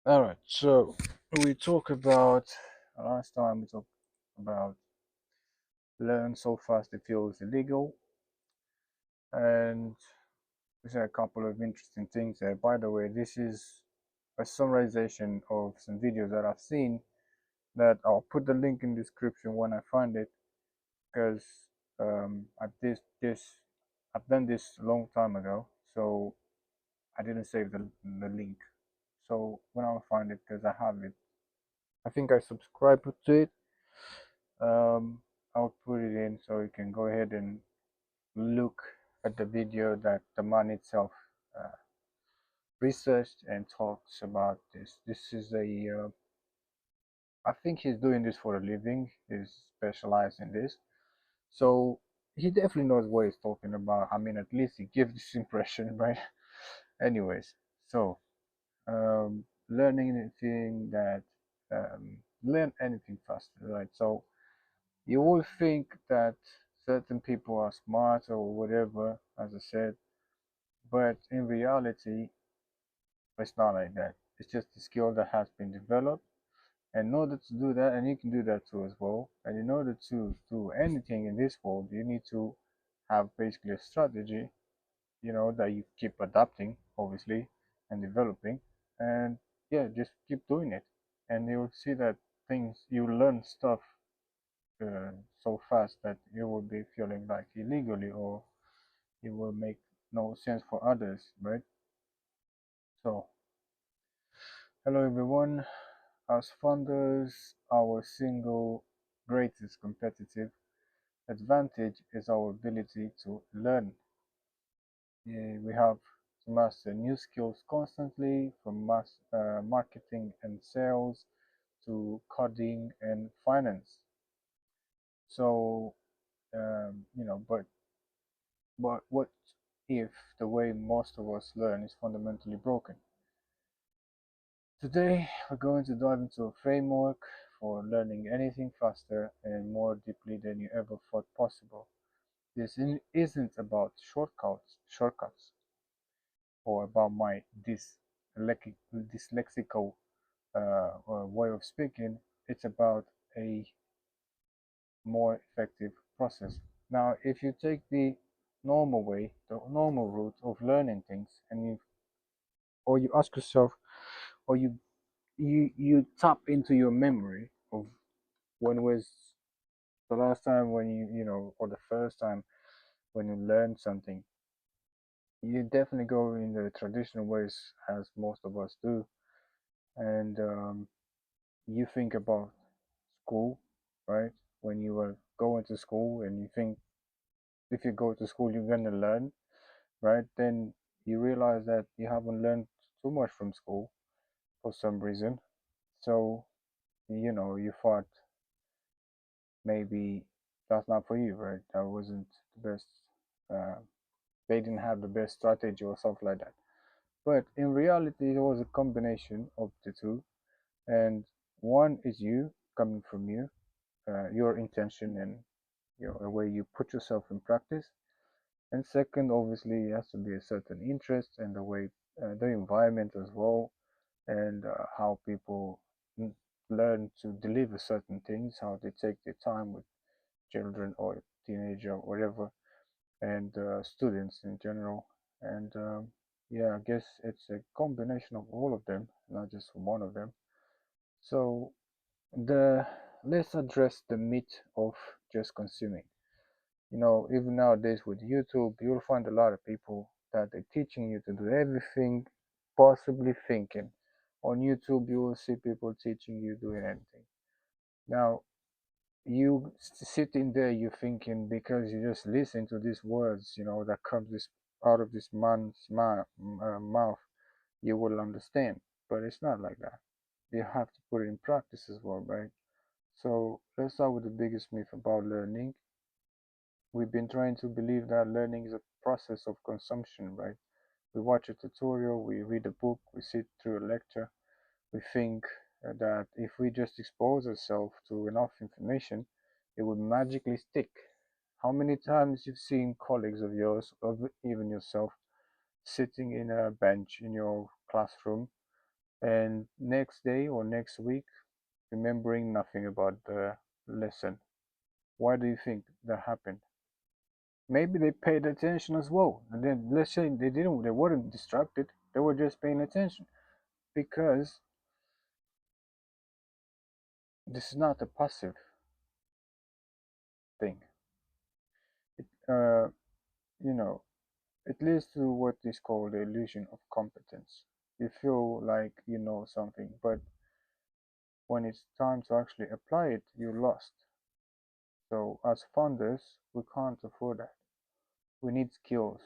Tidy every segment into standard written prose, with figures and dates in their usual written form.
All right, so we talk about last time we talked about learn so fast it feels illegal, and we said a couple of interesting things there. By the way, this is a summarization of some videos that I've seen that I'll put the link in the description when I find it because I did this I've done this a long time ago, so I didn't save the link. So when I'll find it, because I have it, I think I subscribed to it. I'll put it in so you can go ahead and look at the video that the man itself uh, researched and talks about this. This is I think he's doing this for a living. He's specialized in this, so he definitely knows what he's talking about. I mean, at least he gives this impression, right? Anyways, so learning anything that learn anything faster, right? So you will think that certain people are smart or whatever, as I said, but in reality, it's not like that. It's just a skill that has been developed. And in order to do that, and you can do that too as well. And in order to do anything in this world, you need to have basically a strategy, that you keep adapting, obviously, and developing. And yeah, just keep doing it. And you'll see that you learn stuff so fast that you will be feeling like illegally or it will make no sense for others, right? So, hello everyone. As founders, our single greatest competitive advantage is our ability to learn. We have to master new skills constantly, from marketing and sales to coding and finance. So, but what if the way most of us learn is fundamentally broken? Today, we're going to dive into a framework for learning anything faster and more deeply than you ever thought possible. Isn't about shortcuts, or about my dyslexical way of speaking. It's about a more effective process. Now, if you take the normal way, the normal route of learning things, and you ask yourself, or you tap into your memory of when was the last time when or the first time when you learned something. You definitely go in the traditional ways as most of us do, and you think about school, right? When you were going to school, and you think if you go to school you're gonna learn, right? Then you realize that you haven't learned too much from school for some reason. So you thought maybe that's not for you, right? That wasn't the best. Uh, they didn't have the best strategy or something like that. But in reality, it was a combination of the two, and one is you coming from you, your intention and the way you put yourself in practice. And second, obviously, it has to be a certain interest and the way, the environment as well, and how people learn to deliver certain things, how they take their time with children or teenager or whatever, and students in general. And yeah, I guess it's a combination of all of them, not just one of them. So the let's address the myth of just consuming. Even nowadays with YouTube, you'll find a lot of people that they're teaching you to do everything possibly thinking. On YouTube, you will see people teaching you doing anything. Now, you sitting there, you thinking because you just listen to these words, that comes this out of this man's mouth, you will understand. But it's not like that. You have to put it in practice as well, right? So let's start with the biggest myth about learning. We've been trying to believe that learning is a process of consumption, right? We watch a tutorial, we read a book, we sit through a lecture. We think that if we just expose ourselves to enough information, it would magically stick. How many times you've seen colleagues of yours, or even yourself, sitting in a bench in your classroom, and next day or next week remembering nothing about the lesson. Why do you think that happened? Maybe they paid attention as well, and then let's say they weren't distracted, they were just paying attention, because this is not a passive thing. It, you know, it leads to what is called the illusion of competence. You feel like you know something, but when it's time to actually apply it, you're lost. So as founders, we can't afford that. We need skills,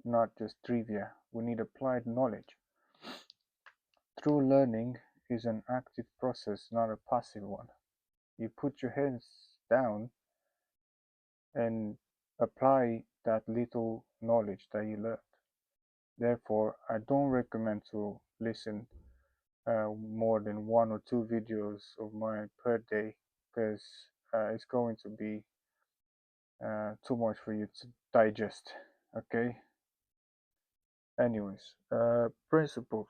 not just trivia. We need applied knowledge. True learning is an active process, not a passive one. You put your hands down and apply that little knowledge that you learned. Therefore, I don't recommend to listen more than 1 or 2 videos of mine per day, because it's going to be too much for you to digest. Okay. Anyways, principles,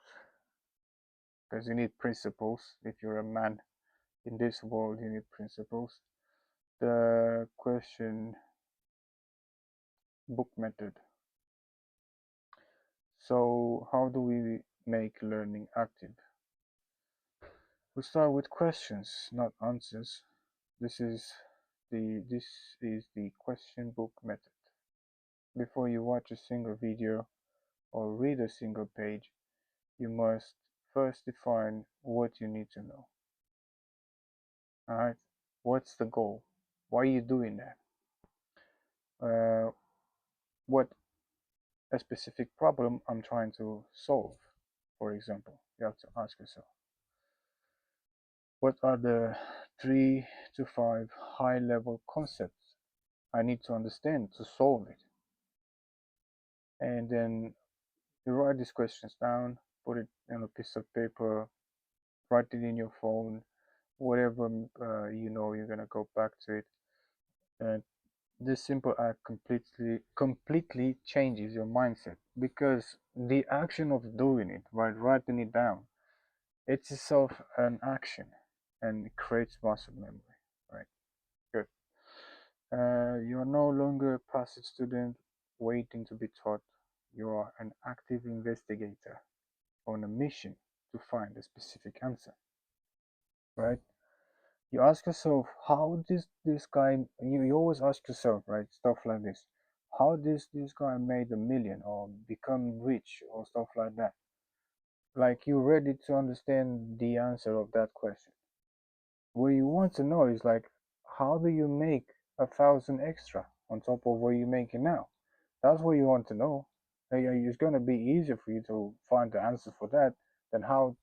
because you need principles. If you're a man in this world, you need principles. The question book method. So how do we make learning active? We start with questions, not answers. This is the question book method. Before you watch a single video or read a single page, you must first define what you need to know. Alright? What's the goal? Why are you doing that? What a specific problem I'm trying to solve, for example. You have to ask yourself, what are the 3 to 5 high-level concepts I need to understand to solve it? And then you write these questions down, put it on a piece of paper, write it in your phone, whatever you know you're gonna go back to it. And this simple act completely changes your mindset, because the action of doing it, right, writing it down, it's itself an action, and it creates muscle memory, right? Good. You are no longer a passive student waiting to be taught. You are an active investigator on a mission to find a specific answer, right? You ask yourself, how this guy, you always ask yourself, right, stuff like this, how this guy made 1 million or become rich or stuff like that. Like, you're ready to understand the answer of that question. What you want to know is like, how do you make 1,000 extra on top of what you're making now? That's what you want to know. It's going to be easier for you to find the answer for that than how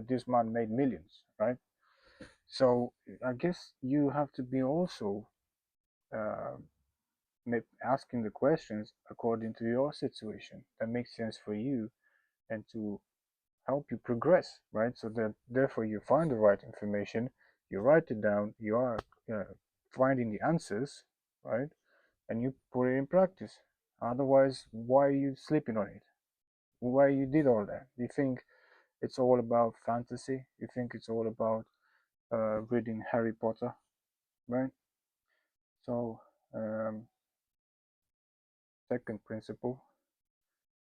this man made millions, right? So I guess you have to be also uh, asking the questions according to your situation that makes sense for you and to help you progress, right? So that therefore you find the right information, you write it down, you are finding the answers, right? And you put it in practice. Otherwise, why are you sleeping on it? Why you did all that? You think it's all about fantasy? You think it's all about reading Harry Potter, right? So, second principle,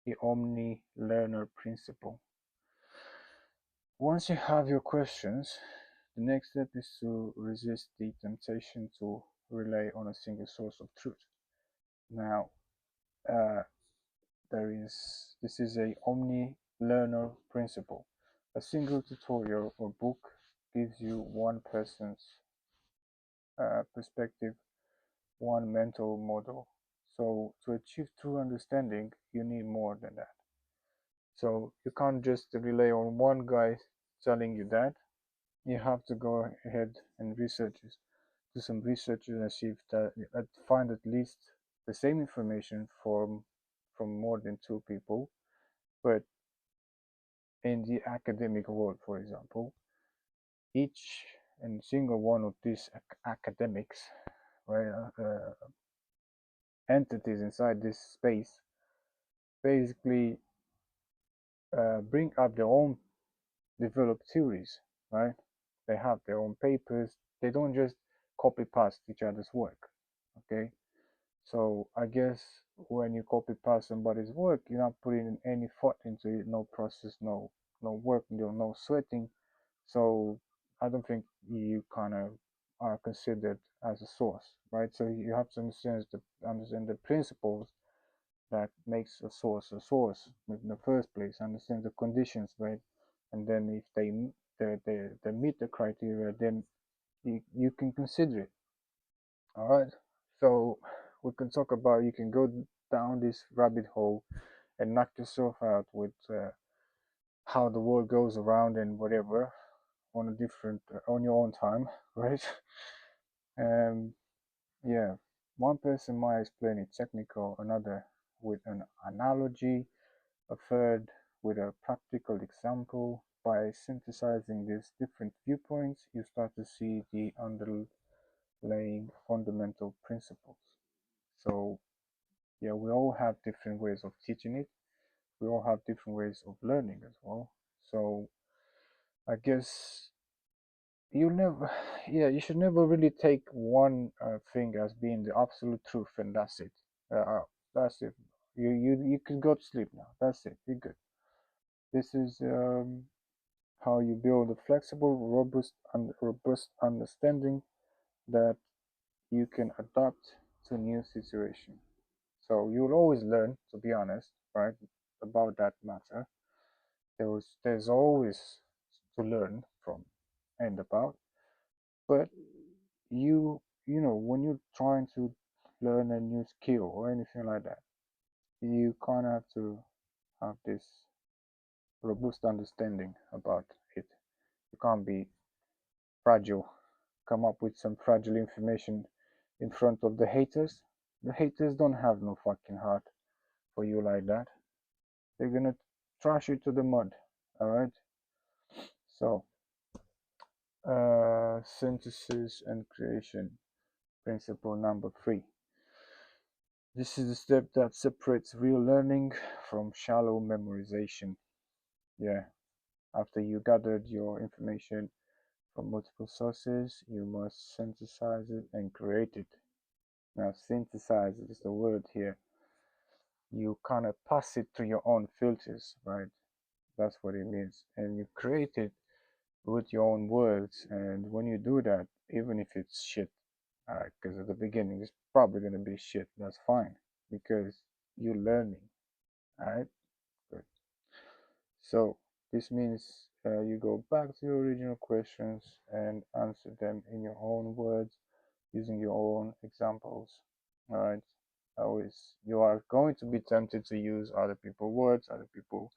the Omni Learner principle. Once you have your questions, the next step is to resist the temptation to rely on a single source of truth. Now, uh, this is a Omni Learner principle. A single tutorial or book gives you one person's perspective, one mental model. So to achieve true understanding, you need more than that. So you can't just rely on one guy telling you that. You have to go ahead and do some research and see if find at least the same information from more than 2 people. But in the academic world, for example, each and single one of these academics, right, entities inside this space basically bring up their own develop theories, right? They have their own papers. They don't just copy paste each other's work. Okay, so I guess when you copy paste somebody's work, you're not putting any thought into it, no process, no work, no sweating. So I don't think you kind of are considered as a source, right? So you have to understand the principles that makes a source in the first place, understand the conditions, right? And then if they meet the criteria, then you can consider it. All right. So we can talk about, you can go down this rabbit hole and knock yourself out with how the world goes around and whatever on a different on your own time, right? Um, yeah, one person might explain it technical, another with an analogy, a third with a practical example. By synthesizing these different viewpoints, you start to see the underlying fundamental principles. So, yeah, we all have different ways of teaching it. We all have different ways of learning as well. So, I guess you never, yeah, you should never really take one thing as being the absolute truth, and that's it. That's it. You can go to sleep now. That's it. You're good. This is how you build a flexible, robust understanding that you can adapt to new situation. So you'll always learn, to be honest, right, about that matter. There's always to learn from and about. But when you're trying to learn a new skill or anything like that, you kind of have to have this robust understanding about it. You can't be fragile, come up with some fragile information in front of the haters. The haters don't have no fucking heart for you like that. They're gonna trash you to the mud. All right. So, synthesis and creation principle number 3. This is the step that separates real learning from shallow memorization. Yeah. After you gathered your information from multiple sources, you must synthesize it and create it. Now, synthesize is the word here. You kind of pass it to your own filters, right? That's what it means. And you create it with your own words. And when you do that, even if it's shit, because at the beginning it's probably going to be shit, that's fine because you're learning, all right? Good. So this means you go back to your original questions and answer them in your own words using your own examples, all right? Always, you are going to be tempted to use other people's words, other people's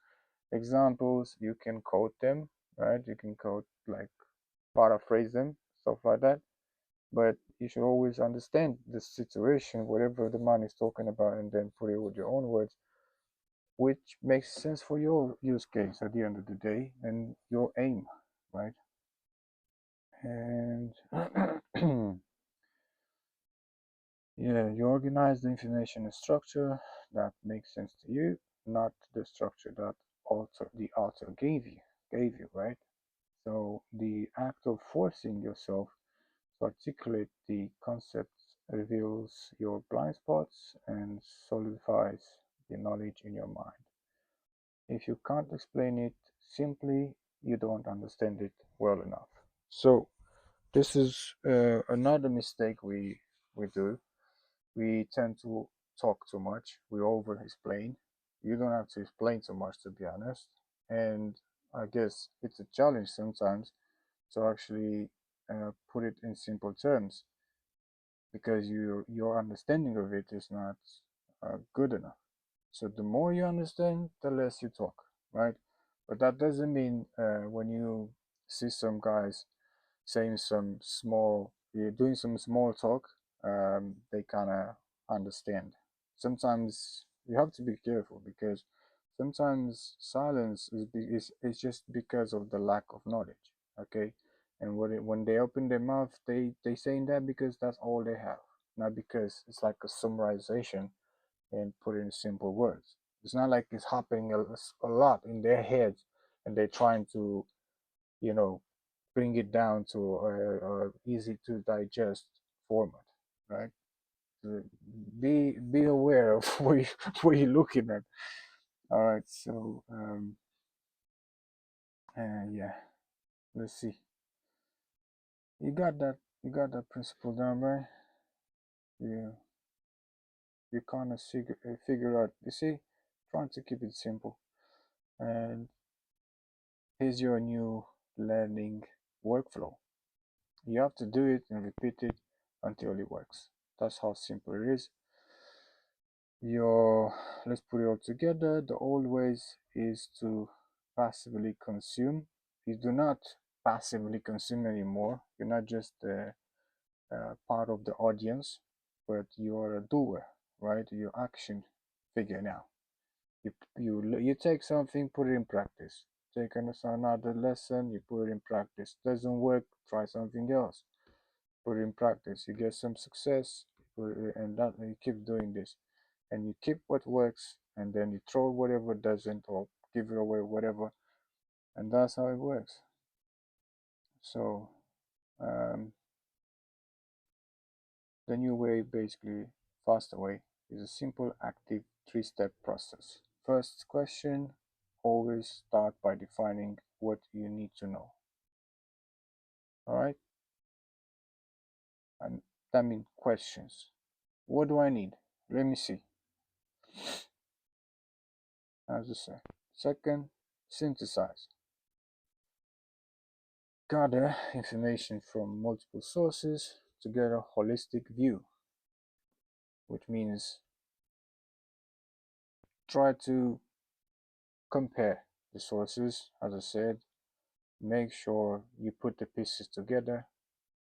examples. You can quote them, right? You can quote, like, paraphrase them, stuff like that. But you should always understand the situation, whatever the man is talking about, and then put it with your own words, which makes sense for your use case at the end of the day and your aim, right? And yeah, you organize the information in structure that makes sense to you, not the structure that the author gave you, right? So the act of forcing yourself to articulate the concepts reveals your blind spots and solidifies the knowledge in your mind. If you can't explain it simply, you don't understand it well enough. So this is another mistake we do. We tend to talk too much. We over explain. You don't have to explain too much, to be honest. And I guess it's a challenge sometimes to actually put it in simple terms because your understanding of it is not good enough. So the more you understand, the less you talk, right? But that doesn't mean when you see some guys saying doing some small talk, they kind of understand. Sometimes you have to be careful because sometimes silence is just because of the lack of knowledge. Okay, and when they open their mouth, they saying that because that's all they have, not because it's like a summarization and put in simple words. It's not like it's happening a lot in their heads and they're trying to bring it down to a easy to digest format, right? So be aware of what you're looking at. All right, so yeah, let's see. You got that principle down, right? You you kind of figure out. You see, trying to keep it simple. And here's your new learning workflow. You have to do it and repeat it until it works. That's how simple it is. Let's put it all together. The old ways is to passively consume. You do not passively consume anymore. You're not just part of the audience, but you are a doer, right? You're action figure now. You take something, put it in practice. Take another lesson, you put it in practice. Doesn't work, try something else. Put it in practice. You get some success, and you keep doing this, and you keep what works, and then you throw whatever doesn't, or give it away, whatever, and that's how it works. So um, the new way, basically, faster way, is a simple, active, three-step process. First question, always start by defining what you need to know. All right, and that means questions. What do I need? Let me see. As I say. Second, synthesize. Gather information from multiple sources to get a holistic view, which means try to compare the sources. As I said, make sure you put the pieces together,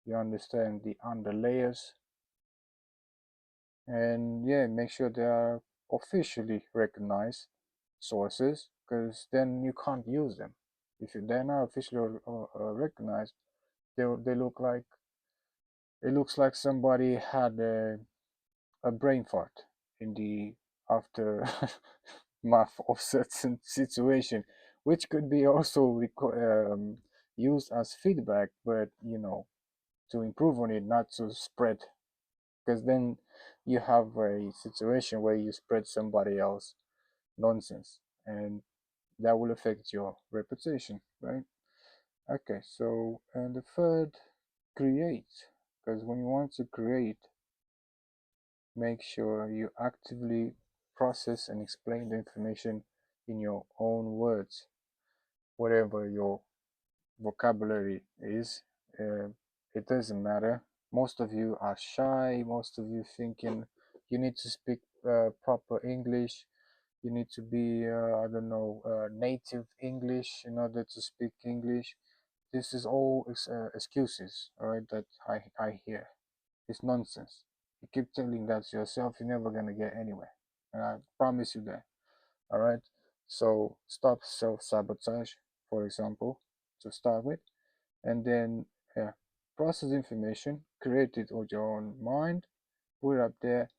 you understand the underlayers, and yeah, make sure they are officially recognized sources, because then you can't use them. If they're not officially recognized, they look like it looks like somebody had a brain fart in the after math of certain situation, which could be also used as feedback, but to improve on it, not to spread, because then you have a situation where you spread somebody else nonsense, and that will affect your reputation, right? Okay, so and the third, create, because when you want to create, make sure you actively process and explain the information in your own words, whatever your vocabulary is. Uh, it doesn't matter. Most of you are shy. Most of you thinking you need to speak proper English. You need to be, I don't know, native English in order to speak English. This is all excuses, all right, that I hear. It's nonsense. You keep telling that to yourself, you're never gonna get anywhere. And I promise you that. All right. So stop self-sabotage, for example, to start with, and then yeah, process information, create it with your own mind, put it up there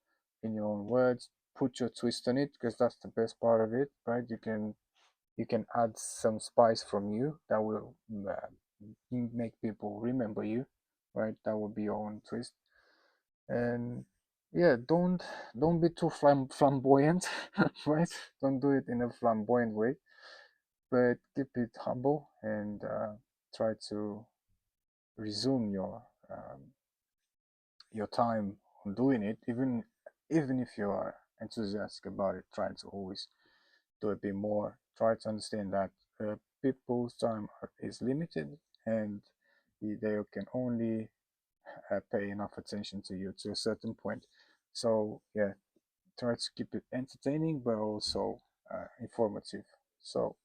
in your own words, put your twist on it, because that's the best part of it, right? You can add some spice from you that will make people remember you, right? That will be your own twist. And yeah, don't be too flamboyant, right? Don't do it in a flamboyant way, but keep it humble, and try to resume your time on doing it, even if you are enthusiastic about it. Try to always do a bit more. Try to understand that people's time is limited, and they can only pay enough attention to you to a certain point. So yeah, try to keep it entertaining but also informative. So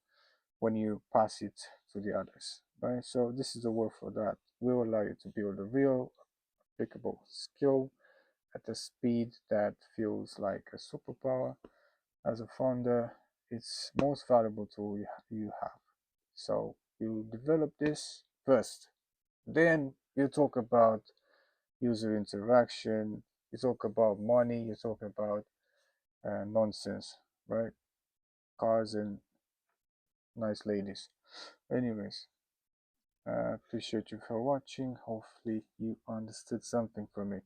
when you pass it to the others, right? So this is the work for that will allow you to build a real applicable skill at a speed that feels like a superpower. As a founder, it's most valuable tool you have. So you develop this first, then you talk about user interaction, you talk about money, you talk about nonsense, right? Cars and nice ladies. Anyways, Appreciate you for watching. Hopefully you understood something from it.